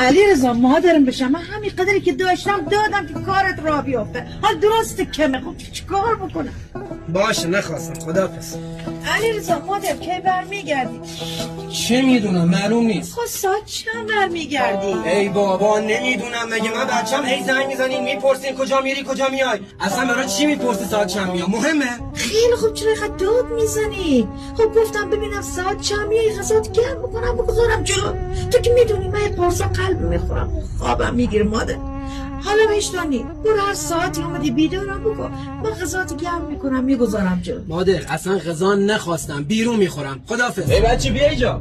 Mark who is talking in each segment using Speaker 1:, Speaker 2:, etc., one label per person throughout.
Speaker 1: علیرضا مادرم بشم، من همین قدری که داشتم دادم که کارت را بیفته. حال درسته کمه، خب چیکار بکنم؟
Speaker 2: باشه نخواستم، خداحافظ.
Speaker 1: علیرضا مادر کی برمیگردی؟
Speaker 2: چه میدونم، معلوم نیست.
Speaker 1: خب ساعت چند برمیگردی؟
Speaker 2: ای بابا نمیدونم، مگه من بچم هی زنگ میزنین میپرسین کجا میری کجا میای؟ اصلا برای چی میپرسی ساعت چند میام؟ مهمه؟
Speaker 1: خیلی خوب، چرا اینقدر داد میزنی؟ خب گفتم ببینم ساعت چند میای، غذات گرم بکنم بگذارم جلو. تو که میدونی من یه قرص قلب میخورم، خوابم میگیره مادر. حالا بشتانی برو هر ساعتی اومدی بیدارم بکن، من غذات گرم میکنم میگذارم جلو.
Speaker 2: مادر اصلا غذا نخواستم، بیرون میخورم. خداحافظ.
Speaker 3: ای بچه بیا اینجا.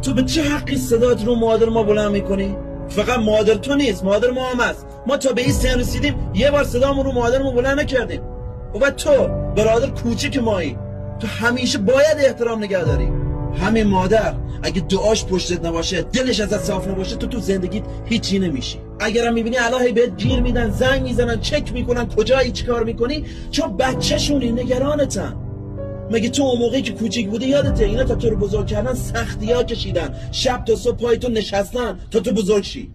Speaker 3: تو به چه حقی صدات رو مادر ما بلند میکنی؟ فقط مادر تو نیست، مادر ما هم هست. ما تا به این سن رسیدیم یه بار صدامون رو مادرمون بلند نکردیم. و بعد تو برادر کوچیک مایی، تو همیشه باید احترام نگه داری. همین مادر اگه دعاش پشتت نباشه، دلش ازت صاف نباشه، تو زندگیت هیچی نمیشی. اگرم میبینی الهی بهت گیر میدن، زنگ میزنن، چک میکنن کجایی چیکار میکنی، چون بچه‌شونی، نگرانتن. مگه تو اون موقعی که کوچیک بودی یادته اینا تا تو رو بزرگ کردن سختی‌ها کشیدن، شب تا صبح پای تو نشستن تا تو بزرگ شی.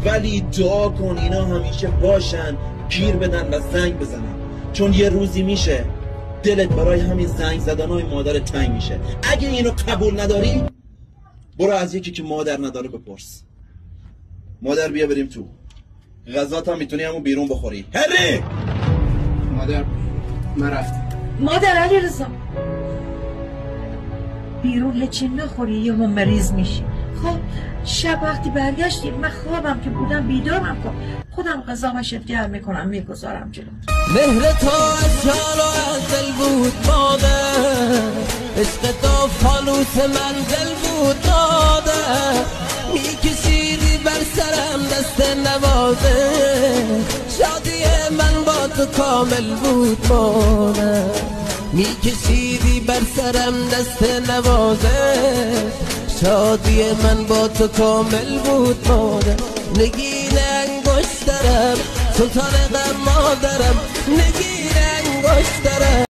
Speaker 3: ولی دعا کن اینا همیشه باشن، گیر بدن و زنگ بزنن، چون یه روزی میشه دلت برای همین زنگ زدنای مادر تنگ میشه. اگه اینو قبول نداری برو از یکی که مادر نداره بپرس. مادر بیا بریم تو، غذات هم میتونی همون بیرون بخوری. هری
Speaker 2: مادر من رفتم.
Speaker 1: مادر علیرضا بیرون هیچی نخوری یه هم مریض میشی. خب شب وقتی برگشتیم من خوابم که بودم بیدارم کن، خودم غذا مشت گرم میکنم میگذارم جلو.
Speaker 4: مهر تو از جان و از دل بود مادر، عشق تو فانوس منزل بود مادر، میکشیدی بر سرم دست نوازه، شادی من با تو کامل بود مادر، میکشیدی بر سرم دست نوازه، شادی من با تو کامل بود مادر. نگین انگشترم سلطان غم مادرم، نگین انگشترم